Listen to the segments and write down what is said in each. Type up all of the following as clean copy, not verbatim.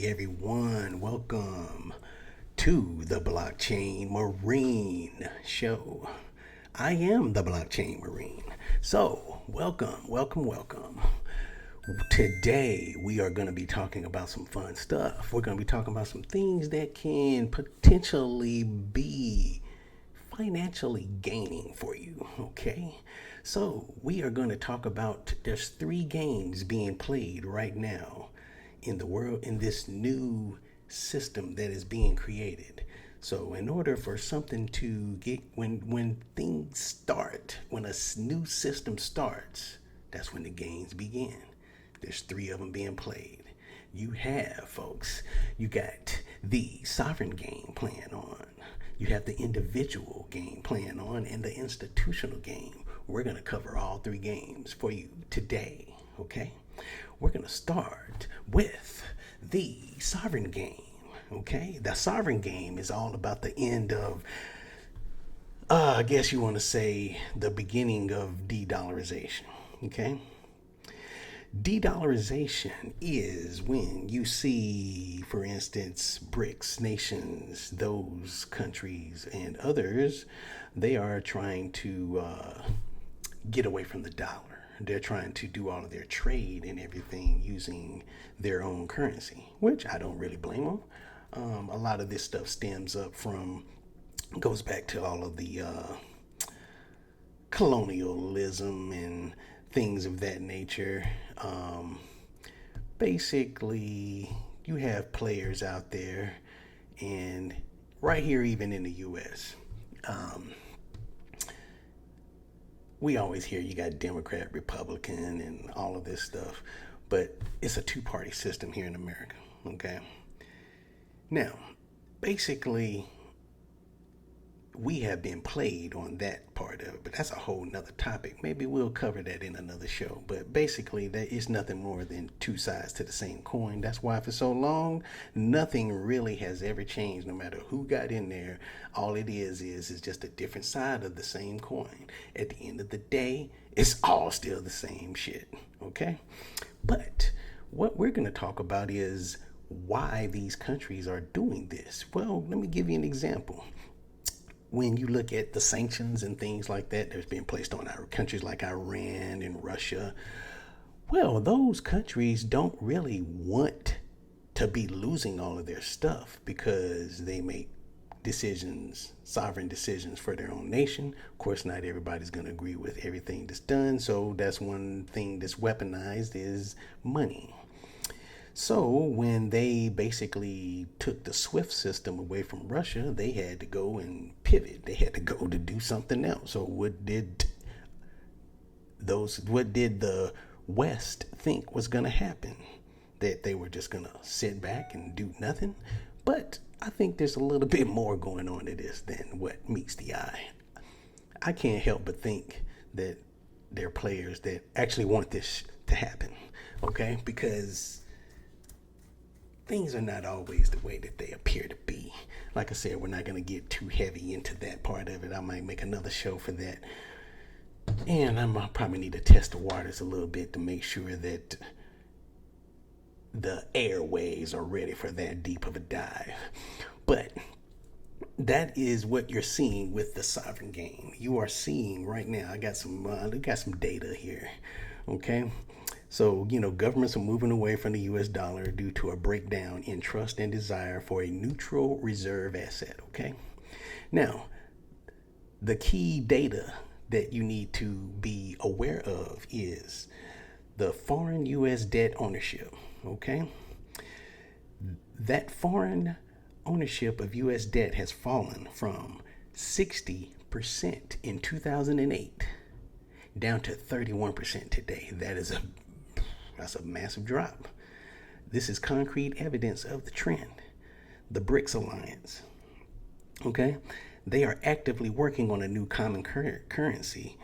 everyone. Welcome to the Blockchain Marine Show. I am the Blockchain Marine. So, welcome. Today, we are going to be talking about some fun stuff. We're going to be talking about some things that can potentially be financially gaining for you, okay? So, we are going to talk about there's 3 games being played right now in the world in this new system that is being created. So in order for something to get when things start, when a new system starts, that's when the games begin. There's 3 of them being played. You have, folks, you got the sovereign game playing on. You have the individual game playing on and the institutional game. We're going to cover all 3 games for you today, okay? We're going to start with the sovereign game, okay? The sovereign game is all about the end of, I guess you want to say, the beginning of de-dollarization, okay? De-dollarization is when you see, for instance, BRICS nations, those countries and others, they are trying to get away from the dollar. They're trying to do all of their trade and everything using their own currency, which I don't really blame them. A lot of this stuff goes back to all of the colonialism and things of that nature. Basically, you have players out there, and right here, even in the U.S., we always hear you got Democrat, Republican, and all of this stuff, but it's a 2-party system here in America, okay? Now, basically, we have been played on that part of it, but that's a whole nother topic. Maybe we'll cover that in another show. But basically, that is nothing more than 2 sides to the same coin. That's why for so long, nothing really has ever changed. No matter who got in there, all it is just a different side of the same coin. At the end of the day, it's all still the same shit. Okay? But what we're going to talk about is why these countries are doing this. Well, let me give you an example. When you look at the sanctions and things like that that's being placed on our countries like Iran and Russia, well, those countries don't really want to be losing all of their stuff because they make sovereign decisions for their own nation. Of course, not everybody's going to agree with everything that's done, so that's one thing that's weaponized is money. So when they basically took the SWIFT system away from Russia, they had to go and pivot. They had to go to do something else. So what did the West think was going to happen? That they were just going to sit back and do nothing? But I think there's a little bit more going on to this than what meets the eye. I can't help but think that there are players that actually want this to happen, okay? Because things are not always the way that they appear to be. Like I said, we're not going to get too heavy into that part of it. I might make another show for that. And I probably need to test the waters a little bit to make sure that the airways are ready for that deep of a dive. But that is what you're seeing with the sovereign game. You are seeing right now, I got some data here, okay? So, governments are moving away from the US dollar due to a breakdown in trust and desire for a neutral reserve asset, okay? Now, the key data that you need to be aware of is the foreign US debt ownership, okay? That foreign ownership of US debt has fallen from 60% in 2008 down to 31% today. That's a massive drop. This is concrete evidence of the trend. The BRICS alliance, okay? They are actively working on a new common currency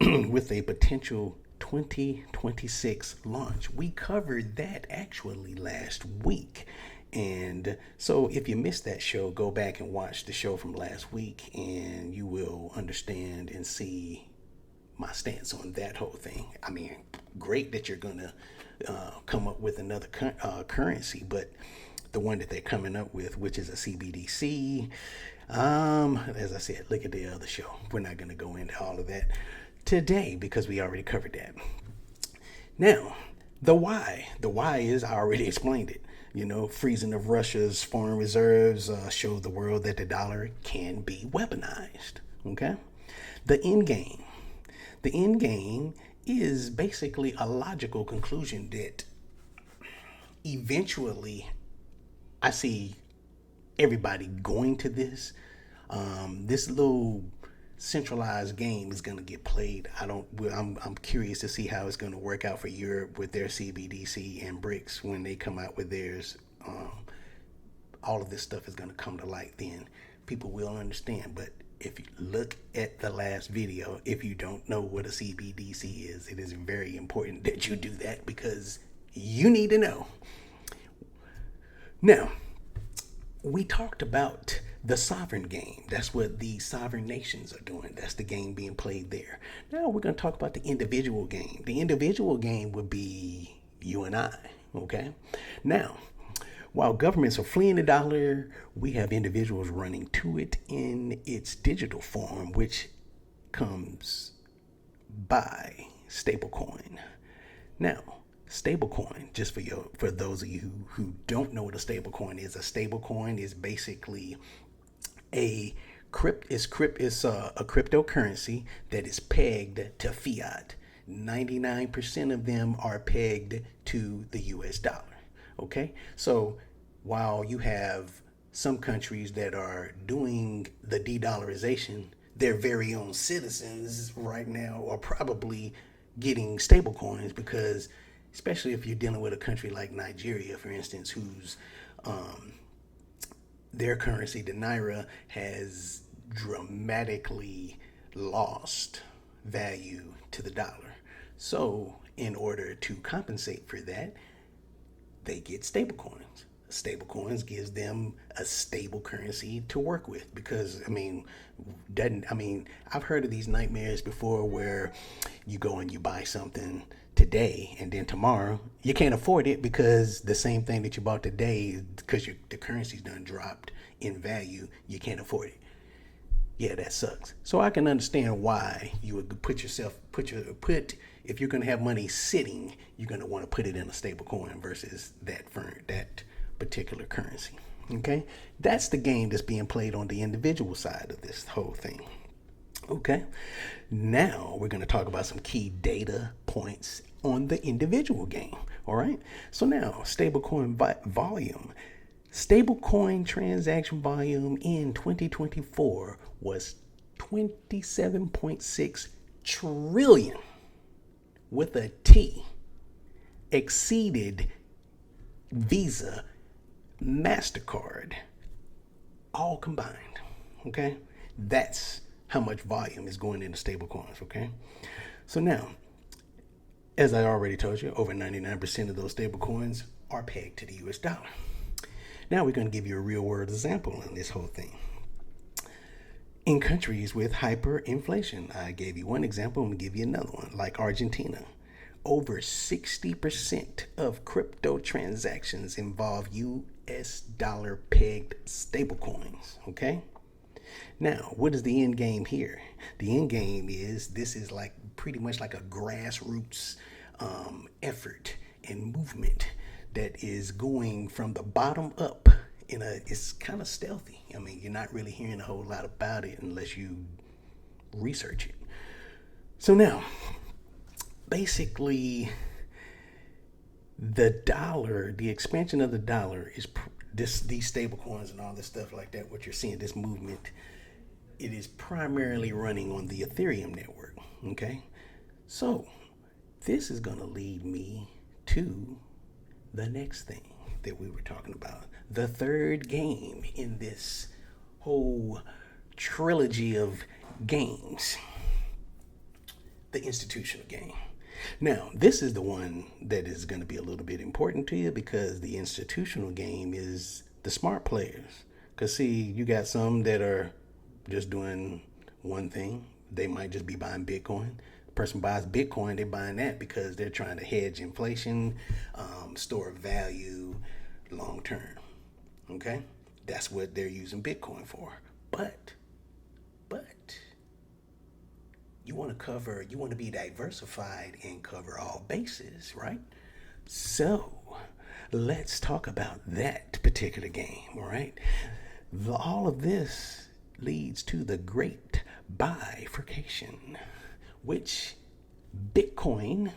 with a potential 2026 launch. We covered that actually last week. And so if you missed that show, go back and watch the show from last week and you will understand and see my stance on that whole thing. I mean, great that you're gonna come up with another currency, but the one that they're coming up with, which is a CBDC, as I said, look at the other show. We're not gonna go into all of that today because we already covered that. Now, the why. The why is, I already explained it. Freezing of Russia's foreign reserves showed the world that the dollar can be weaponized. Okay? The end game. The end game is basically a logical conclusion that eventually I see everybody going to this. This little centralized game is going to get played. I'm curious to see how it's going to work out for Europe with their CBDC and BRICS when they come out with theirs. All of this stuff is going to come to light then. People will understand. But if you look at the last video, if you don't know what a CBDC is, it is very important that you do that because you need to know. Now, we talked about the sovereign game. That's what the sovereign nations are doing. That's the game being played there. Now we're going to talk about the individual game. The individual game would be you and I, okay? Now, while governments are fleeing the dollar, we have individuals running to it in its digital form, which comes by stablecoin. Now, stablecoin, just for those of you who don't know what a stablecoin is, a stablecoin is basically a cryptocurrency that is pegged to fiat. 99% of them are pegged to the US dollar. Okay, so while you have some countries that are doing the de-dollarization, their very own citizens right now are probably getting stable coins because, especially if you're dealing with a country like Nigeria, for instance, whose their currency, the naira, has dramatically lost value to the dollar. So in order to compensate for that, they get stablecoins. Stablecoins gives them a stable currency to work with because, I've heard of these nightmares before where you go and you buy something today and then tomorrow you can't afford it because the same thing that you bought today, because the currency's done dropped in value, you can't afford it. Yeah, that sucks. So I can understand why you would if you're going to have money sitting, you're going to want to put it in a stable coin versus that particular currency. Okay, that's the game that's being played on the individual side of this whole thing. Okay, now we're going to talk about some key data points on the individual game. All right, so now stablecoin volume. Stablecoin transaction volume in 2024 was 27.6 trillion with a T, exceeded Visa, MasterCard, all combined. Okay, that's how much volume is going into stablecoins. Okay, so now, as I already told you, over 99% of those stablecoins are pegged to the US dollar. Now we're going to give you a real world example on this whole thing. In countries with hyperinflation, I gave you one example, I'm going to give you another one, like Argentina. Over 60% of crypto transactions involve US dollar pegged stablecoins, okay? Now, what is the end game here? The end game is this is like pretty much like a grassroots effort and movement that is going from the bottom up. It's kind of stealthy. You're not really hearing a whole lot about it unless you research it. So now, basically, the dollar, the expansion of the dollar is these stable coins and all this stuff like that. What you're seeing, this movement, it is primarily running on the Ethereum network. Okay, so this is going to lead me to the next thing that we were talking about, the third game in this whole trilogy of games, the institutional game. Now, this is the one that is going to be a little bit important to you because the institutional game is the smart players. Because, see, you got some that are just doing one thing. They might just be buying Bitcoin. person buys Bitcoin, they're buying that because they're trying to hedge inflation, store value long term. Okay? That's what they're using Bitcoin for. But you want to be diversified and cover all bases, right? So let's talk about that particular game, all right? All of this leads to the great bifurcation, which Bitcoin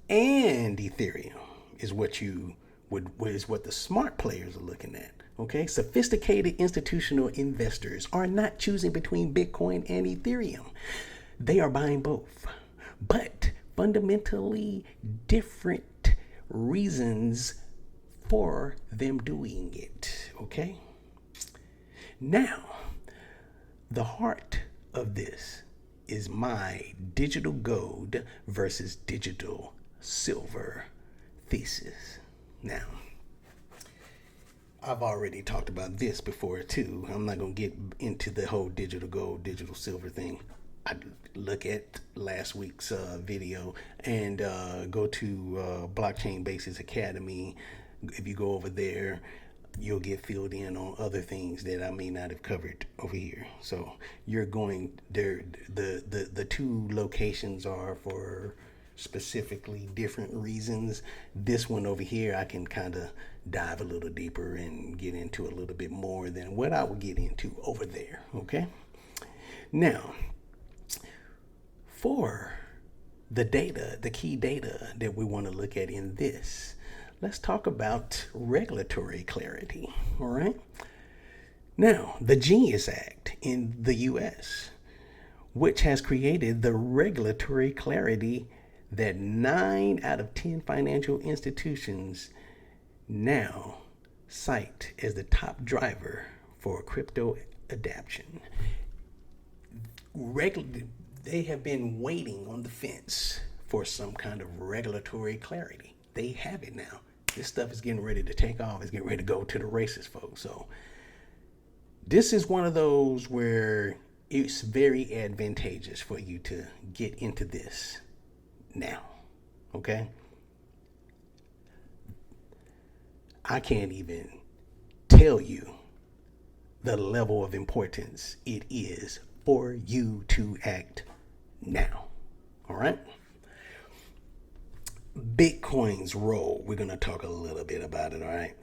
and Ethereum is what the smart players are looking at. Okay, sophisticated institutional investors are not choosing between Bitcoin and Ethereum. They are buying both, but fundamentally different reasons for them doing it. Okay, now the heart of this is my digital gold versus digital silver thesis. Now, I've already talked about this before too. I'm not going to get into the whole digital gold, digital silver thing. I look at last week's video and go to Blockchain Basis Academy. If you go over there, you'll get filled in on other things that I may not have covered over here. So you're going there. The two locations are for specifically different reasons. This one over here, I can kind of dive a little deeper and get into a little bit more than what I would get into over there. Okay. Now, for the data, the key data that we want to look at in this, let's talk about regulatory clarity. All right. Now, the Genius Act in the US, which has created the regulatory clarity that 9 out of 10 financial institutions now cite as the top driver for crypto adoption. They have been waiting on the fence for some kind of regulatory clarity. They have it now. This stuff is getting ready to take off. It's getting ready to go to the races, folks. So this is one of those where it's very advantageous for you to get into this now. Okay? I can't even tell you the level of importance it is for you to act now. All right? Bitcoin's role. We're going to talk a little bit about it, all right?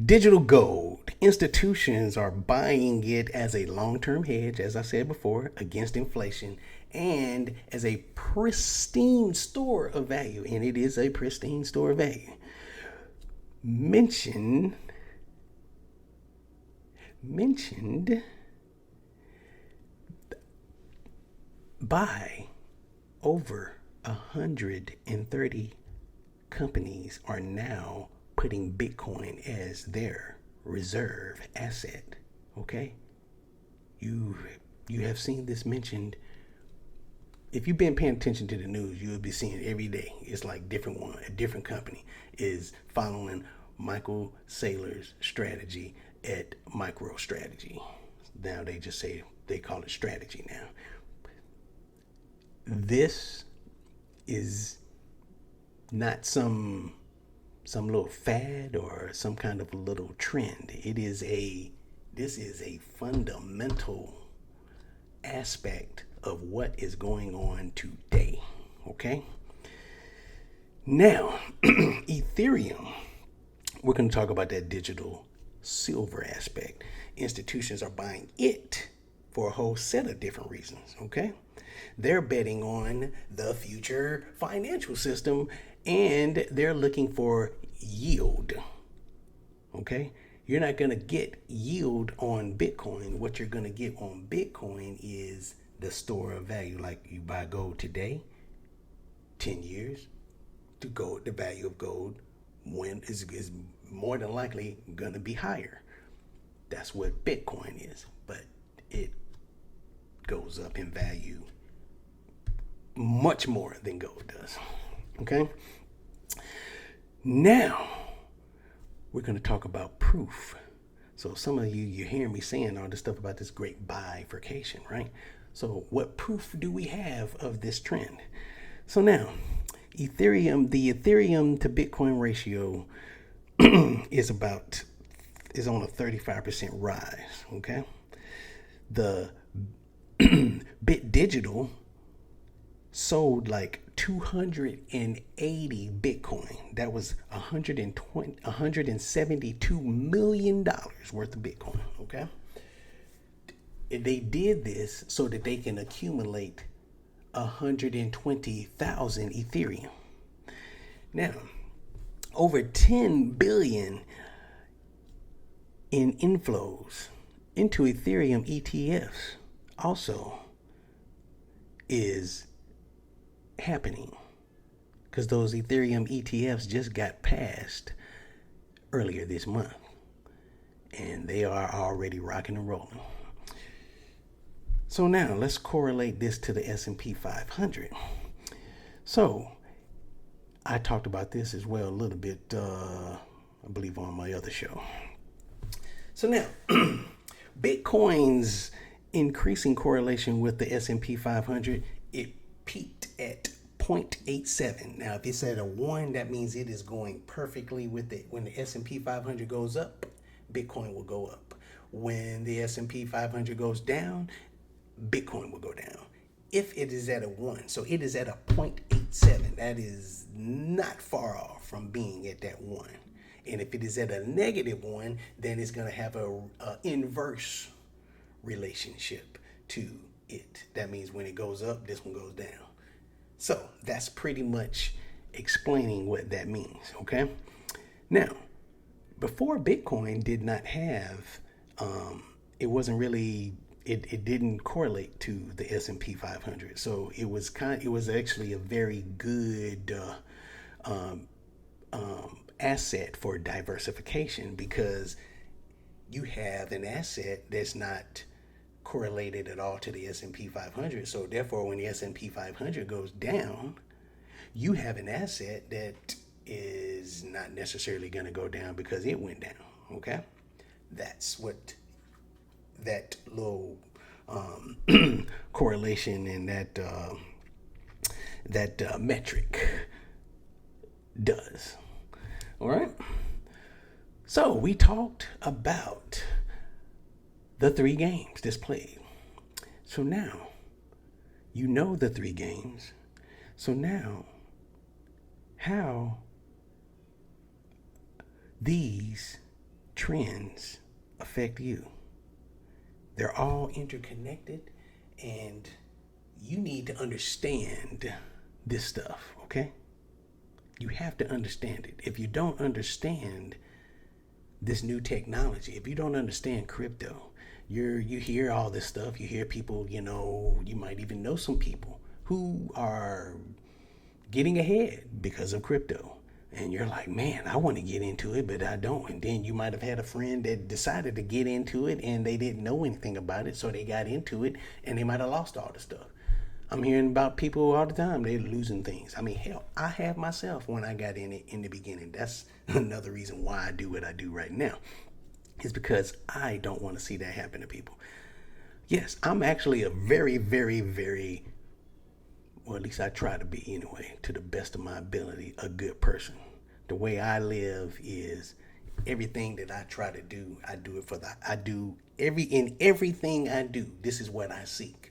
Digital gold. Institutions are buying it as a long-term hedge, as I said before, against inflation and as a pristine store of value. And it is a pristine store of value. Mentioned by over 130 companies are now putting Bitcoin as their reserve asset. Okay? You have seen this mentioned. If you've been paying attention to the news, you'll be seeing it every day. It's like a different company is following Michael Saylor's strategy at MicroStrategy. Now they call it strategy now. This is not some little fad or some kind of little trend. This is a fundamental aspect of what is going on today. Okay? Now, Ethereum, we're going to talk about that digital silver aspect. Institutions are buying it for a whole set of different reasons. Okay? They're betting on the future financial system and they're looking for yield. Okay? You're not going to get yield on Bitcoin. What you're going to get on Bitcoin is the store of value. Like you buy gold today, 10 years, the value of gold is more than likely going to be higher. That's what Bitcoin is. But it goes up in value much more than gold does. Okay? Now, we're going to talk about proof. So some of you hear me saying all this stuff about this great bifurcation, right? So what proof do we have of this trend? So now, the Ethereum to Bitcoin ratio is on a 35% rise. Okay, the Bit Digital sold like 280 Bitcoin. That was $172 million worth of Bitcoin. Okay, they did this so that they can accumulate 120,000 Ethereum. Now, over 10 billion in inflows into Ethereum ETFs also is happening because those Ethereum ETFs just got passed earlier this month and they are already rocking and rolling. So now let's correlate this to the S&P 500. So I talked about this as well a little bit, I believe on my other show. So now Bitcoin's increasing correlation with the S&P 500, it peaked at 0.87. Now, if it's at a 1, that means it is going perfectly with it. When the S&P 500 goes up, Bitcoin will go up. When the S&P 500 goes down, Bitcoin will go down. If it is at a 1, so it is at a 0.87, that is not far off from being at that 1. And if it is at a -1, then it's going to have a inverse relationship to it. That means when it goes up, this one goes down. So that's pretty much explaining what that means, okay? Now, before Bitcoin did not have, it wasn't really, it didn't correlate to the S&P 500. So it was actually a very good asset for diversification because you have an asset that's not correlated at all to the S&P 500. So therefore, when the S&P 500 goes down, you have an asset that is not necessarily going to go down because it went down. Okay, that's what that little correlation and that metric does. All right. So we talked about the 3 games displayed. So now you know the 3 games. So now how these trends affect you. They're all interconnected and you need to understand this stuff, okay? You have to understand it. If you don't understand this new technology, if you don't understand crypto, you hear all this stuff. You hear people, you might even know some people who are getting ahead because of crypto. And you're like, man, I want to get into it, but I don't. And then you might have had a friend that decided to get into it and they didn't know anything about it. So they got into it and they might have lost all the stuff. I'm hearing about people all the time. They're losing things. I mean, hell, I have myself when I got in it in the beginning. That's another reason why I do what I do right now. Is because I don't want to see that happen to people. Yes, I'm actually a very, very, very, well, at least I try to be anyway, to the best of my ability, a good person. The way I live is everything that I try to do, I do it in everything I do, this is what I seek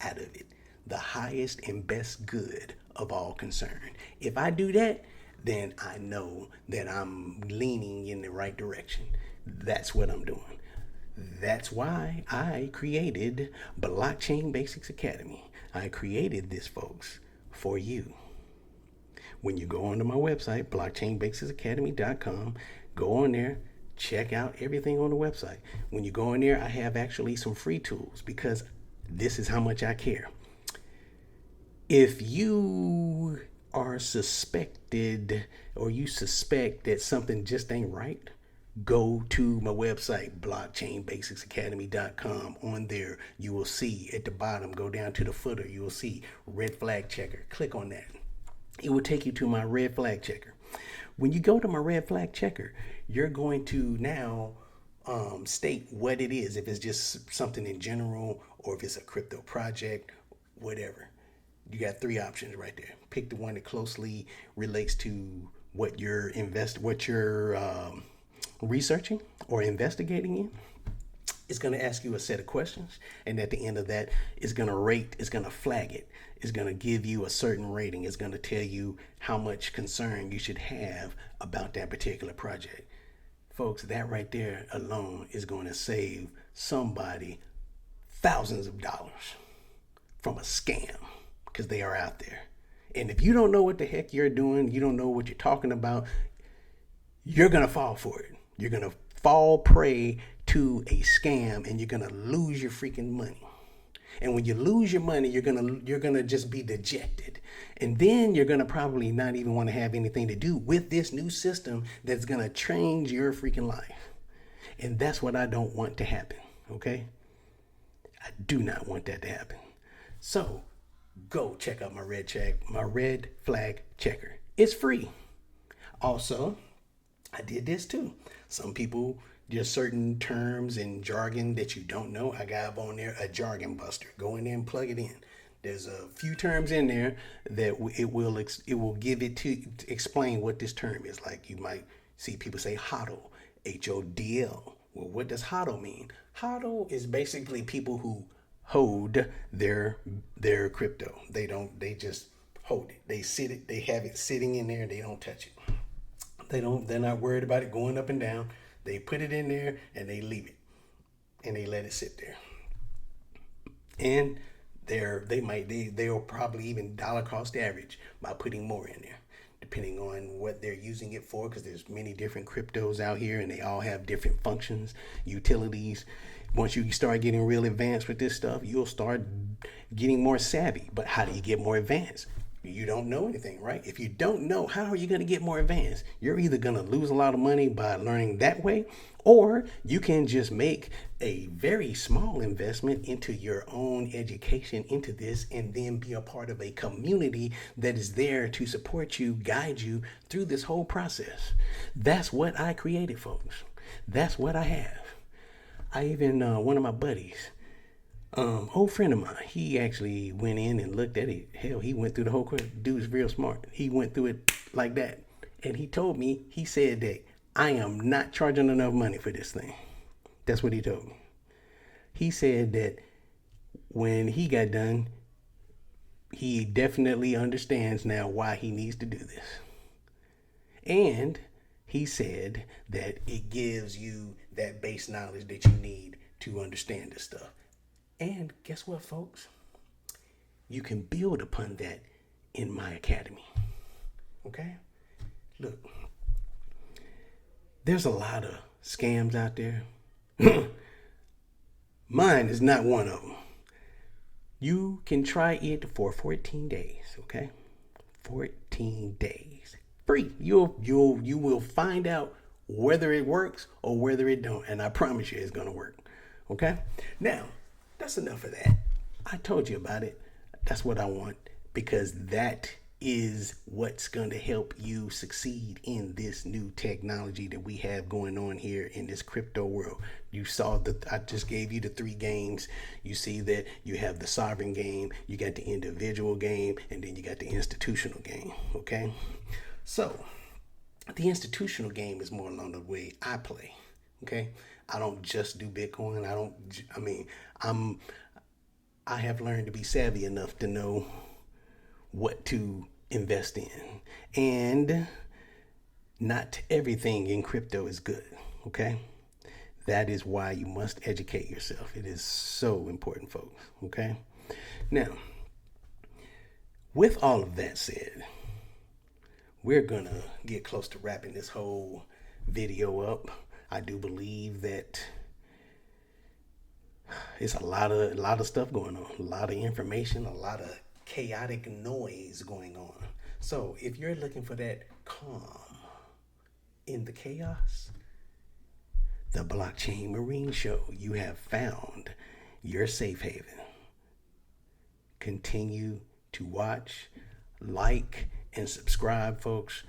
out of it. The highest and best good of all concerned. If I do that, then I know that I'm leaning in the right direction. That's what I'm doing. That's why I created Blockchain Basics Academy. I created this, folks, for you. When you go onto my website, blockchainbasicsacademy.com, go on there, check out everything on the website. When you go in there, I have actually some free tools because this is how much I care. If you are suspected or you suspect that something just ain't right, go to my website, blockchainbasicsacademy.com. On there, you will see at the bottom, go down to the footer, you will see red flag checker. Click on that. It will take you to my red flag checker. When you go to my red flag checker, you're going to now state what it is, if it's just something in general or if it's a crypto project, whatever. You got three options right there. Pick the one that closely relates to what you're researching or investigating in. It's going to ask you a set of questions, and at the end of that, it's going to rate, it's going to flag it, it's going to give you a certain rating, it's going to tell you how much concern you should have about that particular project. Folks, that right there alone is going to save somebody thousands of dollars from a scam, because they are out there. And if you don't know what the heck you're doing, you don't know what you're talking about, you're going to fall for it. You're going to fall prey to a scam, and you're going to lose your freaking money. And when you lose your money, you're gonna just be dejected. And then you're gonna probably not even want to have anything to do with this new system that's gonna change your freaking life. And that's what I don't want to happen, okay? I do not want that to happen. So go check out my red flag checker. It's free. Also, I did this too. Some people, there's certain terms and jargon that you don't know. I got on there a jargon buster. Go in there and plug it in. There's a few terms in there that it will give it to explain what this term is. Like you might see people say HODL, HODL. Well, what does HODL mean? HODL is basically people who hold their crypto. They just hold it. They have it sitting in there. They don't touch it. They're not worried about it going up and down. They put it in there and they leave it and they let it sit there. And they'll probably even dollar cost average by putting more in there, depending on what they're using it for, because there's many different cryptos out here and they all have different functions, utilities. Once you start getting real advanced with this stuff, you'll start getting more savvy. But how do you get more advanced? You don't know anything, right? If you don't know, how are you going to get more advanced? You're either going to lose a lot of money by learning that way, or you can just make a very small investment into your own education into this and then be a part of a community that is there to support you, guide you through this whole process. That's what I created, folks. That's what I have. I even, one of my buddies, old friend of mine, he actually went in and looked at it. Hell, he went through the whole course. Dude's real smart. He went through it like that. And he told me, he said that I am not charging enough money for this thing. That's what he told me. He said that when he got done, he definitely understands now why he needs to do this. And he said that it gives you that base knowledge that you need to understand this stuff. And guess what, folks? You can build upon that in my academy. Okay? Look, there's a lot of scams out there. Mine is not one of them. You can try it for 14 days, okay? 14 days. Free. You will find out whether it works or whether it don't. And I promise you it's going to work. Okay? Now, that's enough of that. I told you about it. That's what I want, because that is what's going to help you succeed in this new technology that we have going on here in this crypto world. You saw that I just gave you the three games. You see that you have the sovereign game, you got the individual game, and then you got the institutional game. Okay? So the institutional game is more along the way I play. Okay? I don't just do Bitcoin. I have learned to be savvy enough to know what to invest in. And not everything in crypto is good. Okay? That is why you must educate yourself. It is so important, folks. Okay? Now, with all of that said, we're going to get close to wrapping this whole video up. I do believe that it's a lot of stuff going on, a lot of information, a lot of chaotic noise going on. So if you're looking for that calm in the chaos, the Blockchain Marine Show, you have found your safe haven. Continue to watch, like, and subscribe, folks.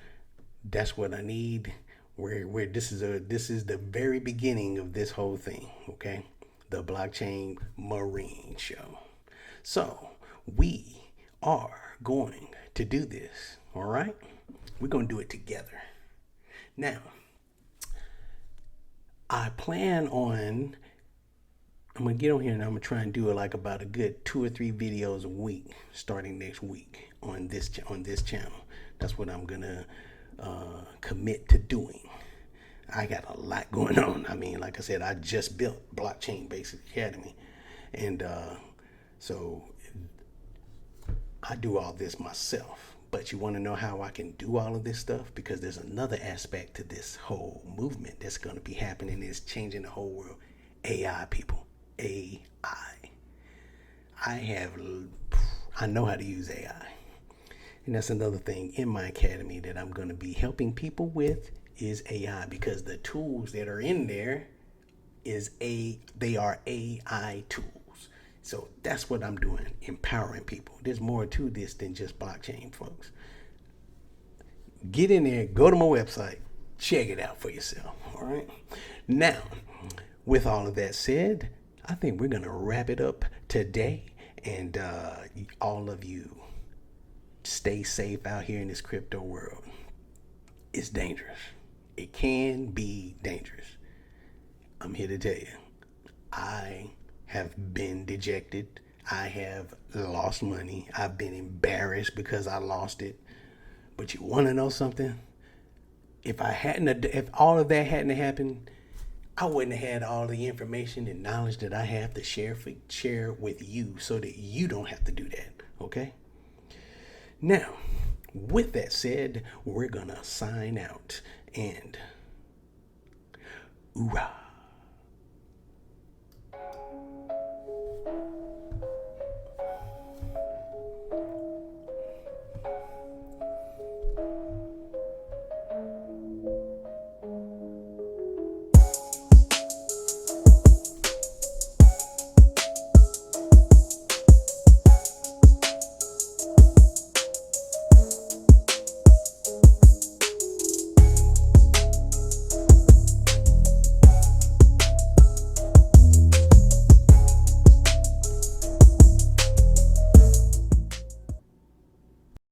That's what I need. Where this is the very beginning of this whole thing, okay? The Blockchain Marine Show. So we are going to do this, all right? We're going to do it together. Now, I plan on, I'm going to get on here and I'm going to try and do it like about a good 2 or 3 videos a week starting next week on this channel. That's what I'm going to commit to doing. I got a lot going on. I mean, like I said, I just built Blockchain Basic Academy. And so I do all this myself. But you want to know how I can do all of this stuff? Because there's another aspect to this whole movement that's going to be happening. It's changing the whole world. AI, people. AI. I know how to use AI. And that's another thing in my academy that I'm going to be helping people with is AI, because the tools that are in there they are AI tools. So that's what I'm doing, empowering people. There's more to this than just blockchain, folks. Get in there, go to my website, check it out for yourself. All right. Now, with all of that said, I think we're going to wrap it up today. And all of you, stay safe out here in this crypto world. It's dangerous. It can be dangerous. I'm here to tell you, I have been dejected. I have lost money. I've been embarrassed because I lost it. But you want to know something? If all of that hadn't happened, I wouldn't have had all the information and knowledge that I have to share with you, so that you don't have to do that. Okay? Now, with that said, we're gonna sign out and hoorah.